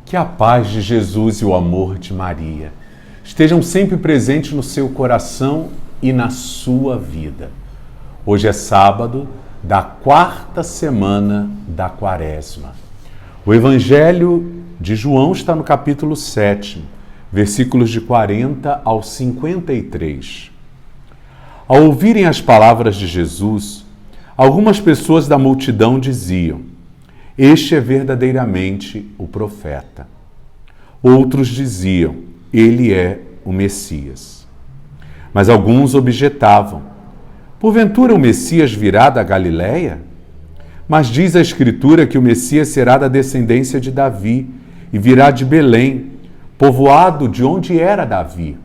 Que a paz de Jesus e o amor de Maria estejam sempre presentes no seu coração e na sua vida. Hoje é sábado da 4ª semana da Quaresma. O Evangelho de João está no capítulo 7, versículos de 40 ao 53. Ao ouvirem as palavras de Jesus, algumas pessoas da multidão diziam: "Este é verdadeiramente o profeta." Outros diziam: "Ele é o Messias." Mas alguns objetavam: "Porventura o Messias virá da Galileia? Mas diz a Escritura que o Messias será da descendência de Davi e virá de Belém, povoado de onde era Davi."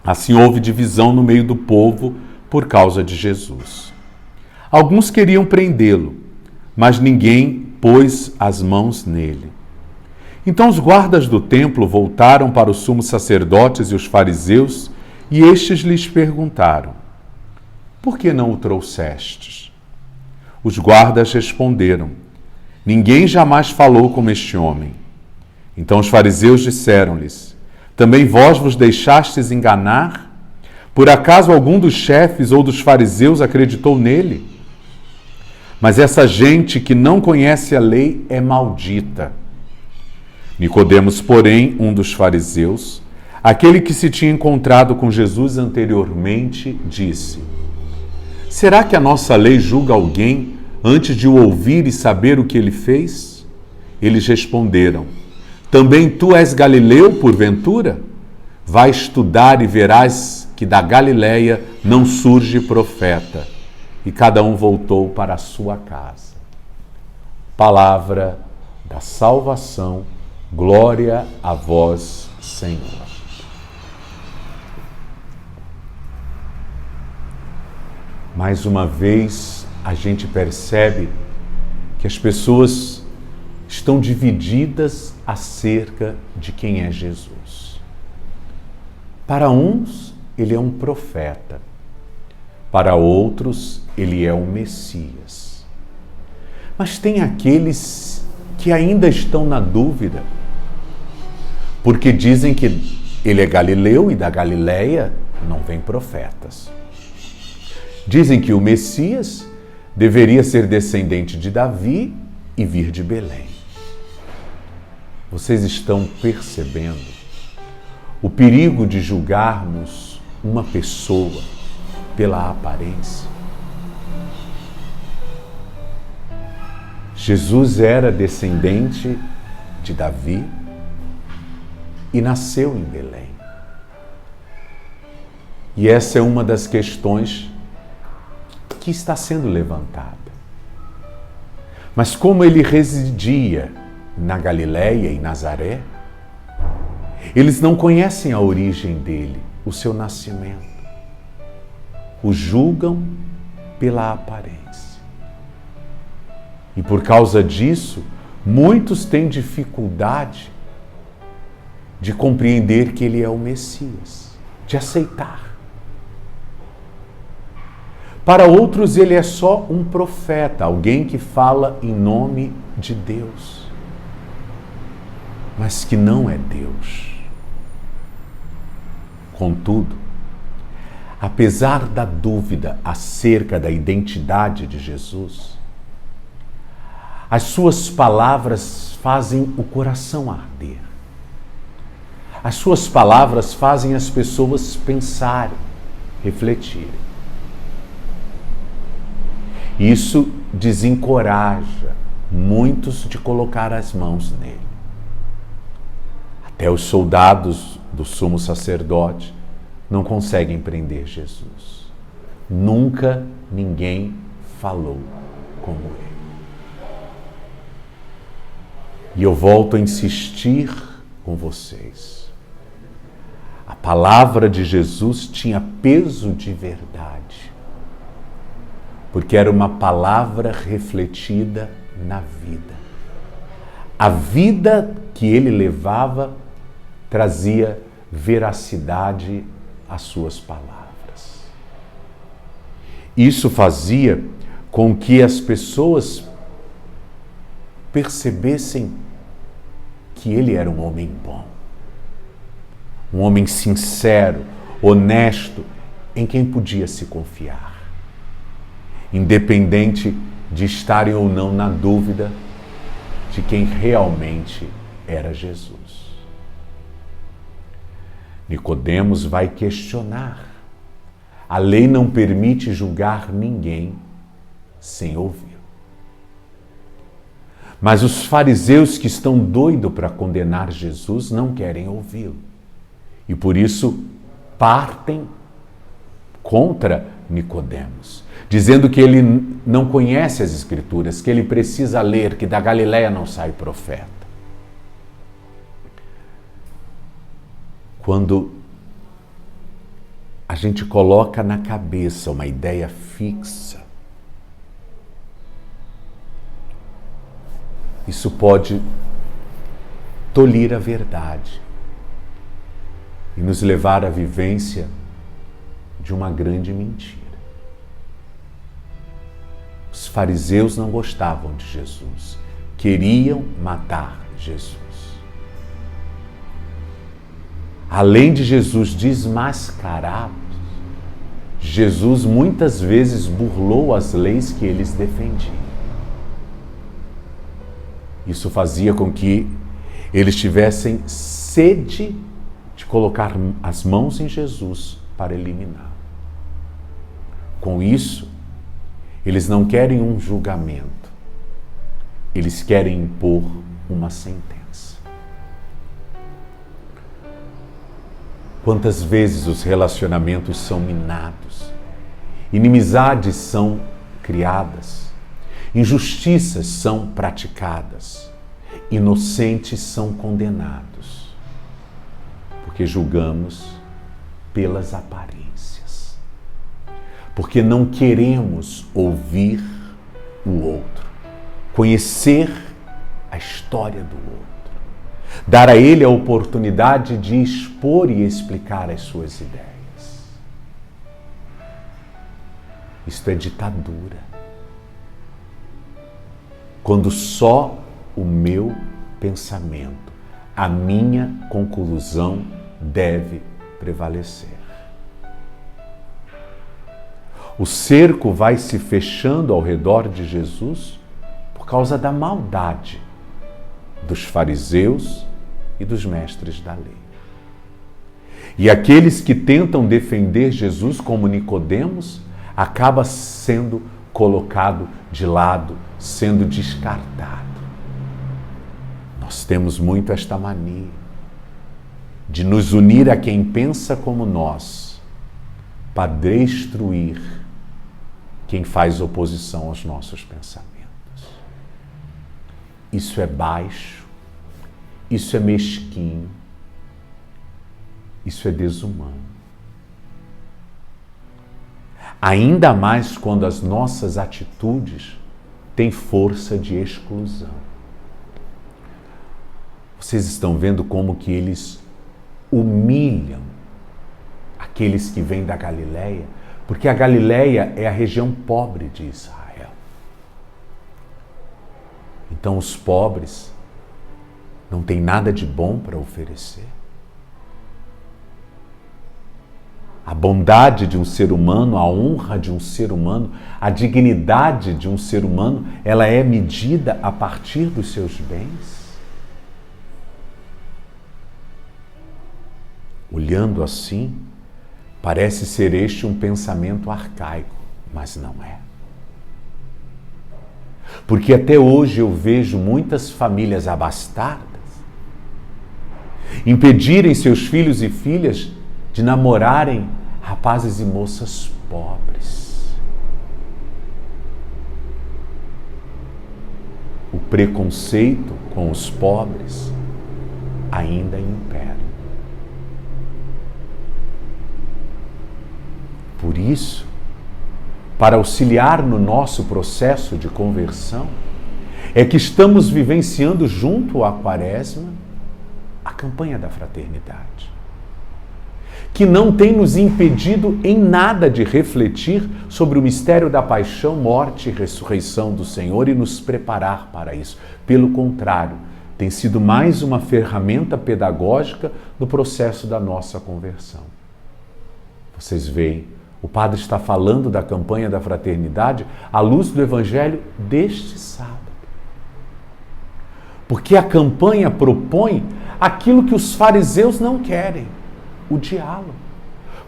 Assim houve divisão no meio do povo por causa de Jesus. Alguns queriam prendê-lo, mas ninguém pôs as mãos nele. Então os guardas do templo voltaram para os sumos sacerdotes e os fariseus, e estes lhes perguntaram: "Por que não o trouxestes?" Os guardas responderam: "Ninguém jamais falou como este homem." Então os fariseus disseram-lhes: "Também vós vos deixastes enganar? Por acaso algum dos chefes ou dos fariseus acreditou nele? Mas essa gente que não conhece a lei é maldita." Nicodemos, porém, um dos fariseus, aquele que se tinha encontrado com Jesus anteriormente, disse: "Será que a nossa lei julga alguém antes de o ouvir e saber o que ele fez?" Eles responderam: "Também tu és galileu, porventura? Vai estudar e verás que da Galileia não surge profeta." E cada um voltou para a sua casa. Palavra da salvação, glória a vós, Senhor. Mais uma vez, a gente percebe que as pessoas estão divididas acerca de quem é Jesus. Para uns, ele é um profeta. Para outros, ele é o Messias. Mas tem aqueles que ainda estão na dúvida, porque dizem que ele é galileu e da Galileia não vêm profetas. Dizem que o Messias deveria ser descendente de Davi e vir de Belém. Vocês estão percebendo o perigo de julgarmos uma pessoa pela aparência? Jesus era descendente de Davi e nasceu em Belém. E essa é uma das questões que está sendo levantada. Mas como ele residia na Galileia e Nazaré, eles não conhecem a origem dele, o seu nascimento. O julgam pela aparência. E por causa disso, muitos têm dificuldade de compreender que ele é o Messias, de aceitar. Para outros, ele é só um profeta, alguém que fala em nome de Deus, mas que não é Deus. Contudo, apesar da dúvida acerca da identidade de Jesus, as suas palavras fazem o coração arder. As suas palavras fazem as pessoas pensarem, refletirem. Isso desencoraja muitos de colocar as mãos nele. Até os soldados do sumo sacerdote não conseguem prender Jesus. Nunca ninguém falou como ele. E eu volto a insistir com vocês. A palavra de Jesus tinha peso de verdade, porque era uma palavra refletida na vida. A vida que ele levava trazia veracidade às suas palavras. Isso fazia com que as pessoas percebessem que ele era um homem bom, um homem sincero, honesto, em quem podia se confiar, independente de estarem ou não na dúvida de quem realmente era Jesus. Nicodemos vai questionar. A lei não permite julgar ninguém sem ouvir. Mas os fariseus que estão doidos para condenar Jesus não querem ouvi-lo. E por isso partem contra Nicodemos, dizendo que ele não conhece as Escrituras, que ele precisa ler, que da Galileia não sai profeta. Quando a gente coloca na cabeça uma ideia fixa, isso pode tolir a verdade e nos levar à vivência de uma grande mentira. Os fariseus não gostavam de Jesus, queriam matar Jesus. Além de Jesus desmascará-los, Jesus muitas vezes burlou as leis que eles defendiam. Isso fazia com que eles tivessem sede de colocar as mãos em Jesus para eliminá-lo. Com isso, eles não querem um julgamento, eles querem impor uma sentença. Quantas vezes os relacionamentos são minados, inimizades são criadas, injustiças são praticadas, inocentes são condenados, porque julgamos pelas aparências, porque não queremos ouvir o outro, conhecer a história do outro, dar a ele a oportunidade de expor e explicar as suas ideias. Isto é ditadura. Quando só o meu pensamento, a minha conclusão deve prevalecer. O cerco vai se fechando ao redor de Jesus por causa da maldade dos fariseus e dos mestres da lei. E aqueles que tentam defender Jesus, como Nicodemos, acaba sendo colocado de lado, sendo descartado. Nós temos muito esta mania de nos unir a quem pensa como nós, para destruir quem faz oposição aos nossos pensamentos. Isso é baixo, isso é mesquinho, isso é desumano. Ainda mais quando as nossas atitudes têm força de exclusão. Vocês estão vendo como que eles humilham aqueles que vêm da Galileia, porque a Galileia é a região pobre de Israel. Então os pobres não têm nada de bom para oferecer. A bondade de um ser humano, a honra de um ser humano, a dignidade de um ser humano, ela é medida a partir dos seus bens. Olhando assim, parece ser este um pensamento arcaico, mas não é. Porque até hoje eu vejo muitas famílias abastadas impedirem seus filhos e filhas de namorarem rapazes e moças pobres. O preconceito com os pobres ainda impera. Por isso, para auxiliar no nosso processo de conversão, é que estamos vivenciando junto à Quaresma a campanha da fraternidade, que não tem nos impedido em nada de refletir sobre o mistério da paixão, morte e ressurreição do Senhor e nos preparar para isso. Pelo contrário, tem sido mais uma ferramenta pedagógica no processo da nossa conversão. Vocês veem, o padre está falando da campanha da fraternidade à luz do evangelho deste sábado. Porque a campanha propõe aquilo que os fariseus não querem, o diálogo.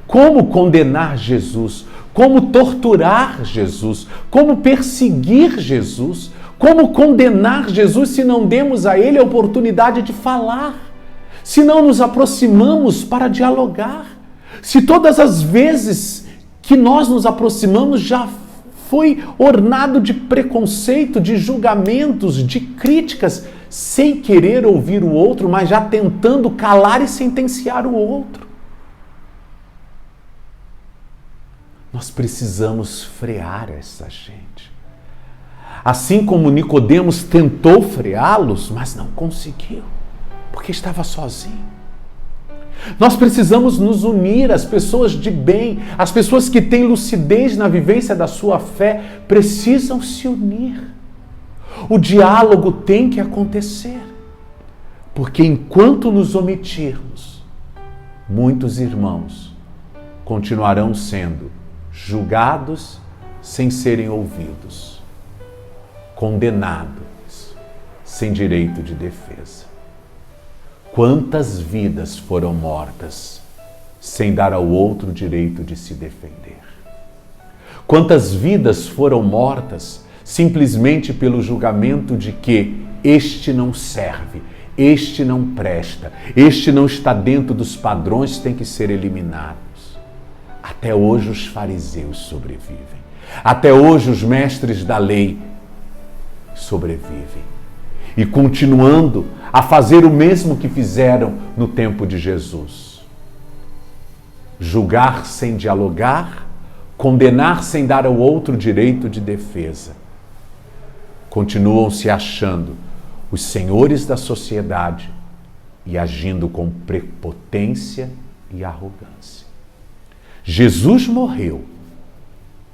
Como condenar Jesus, como torturar Jesus, como perseguir Jesus, como condenar Jesus se não demos a ele a oportunidade de falar, se não nos aproximamos para dialogar, se todas as vezes que nós nos aproximamos já foi ornado de preconceito, de julgamentos, de críticas, sem querer ouvir o outro, mas já tentando calar e sentenciar o outro. Nós precisamos frear essa gente. Assim como Nicodemos tentou freá-los, mas não conseguiu, porque estava sozinho. Nós precisamos nos unir, as pessoas de bem, as pessoas que têm lucidez na vivência da sua fé, precisam se unir. O diálogo tem que acontecer, porque enquanto nos omitirmos, muitos irmãos continuarão sendo julgados sem serem ouvidos, condenados sem direito de defesa. Quantas vidas foram mortas sem dar ao outro direito de se defender? Quantas vidas foram mortas simplesmente pelo julgamento de que este não serve, este não presta, este não está dentro dos padrões, tem que ser eliminados? Até hoje os fariseus sobrevivem. Até hoje os mestres da lei sobrevivem. E continuando a fazer o mesmo que fizeram no tempo de Jesus. Julgar sem dialogar, condenar sem dar ao outro direito de defesa. Continuam se achando os senhores da sociedade e agindo com prepotência e arrogância. Jesus morreu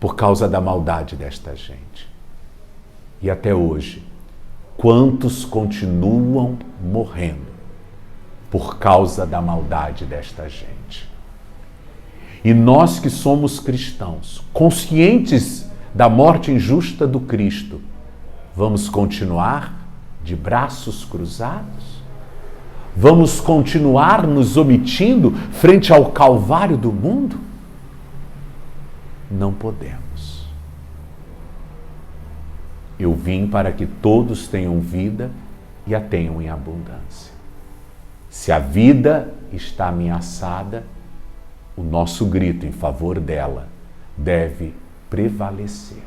por causa da maldade desta gente. E até hoje, quantos continuam morrendo por causa da maldade desta gente? E nós que somos cristãos, conscientes da morte injusta do Cristo, vamos continuar de braços cruzados? Vamos continuar nos omitindo frente ao calvário do mundo? Não podemos. Eu vim para que todos tenham vida e a tenham em abundância. Se a vida está ameaçada, o nosso grito em favor dela deve prevalecer.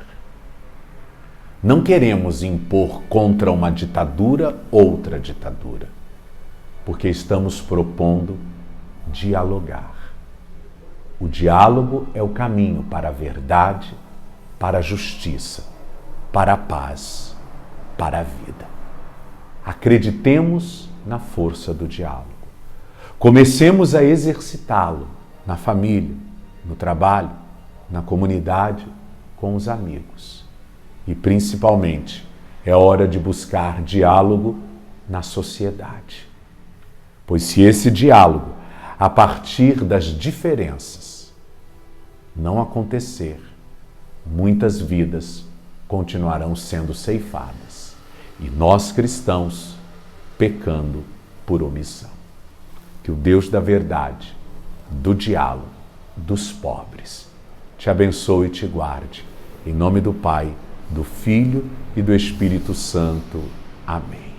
Não queremos impor contra uma ditadura outra ditadura, porque estamos propondo dialogar. O diálogo é o caminho para a verdade, para a justiça, para a paz, para a vida. Acreditemos na força do diálogo. Comecemos a exercitá-lo na família, no trabalho, na comunidade, com os amigos. E principalmente, é hora de buscar diálogo na sociedade. Pois se esse diálogo, a partir das diferenças, não acontecer, muitas vidas continuarão sendo ceifadas. E nós cristãos pecando por omissão. Que o Deus da verdade, do diálogo, dos pobres, te abençoe e te guarde. Em nome do Pai, do Filho e do Espírito Santo. Amém.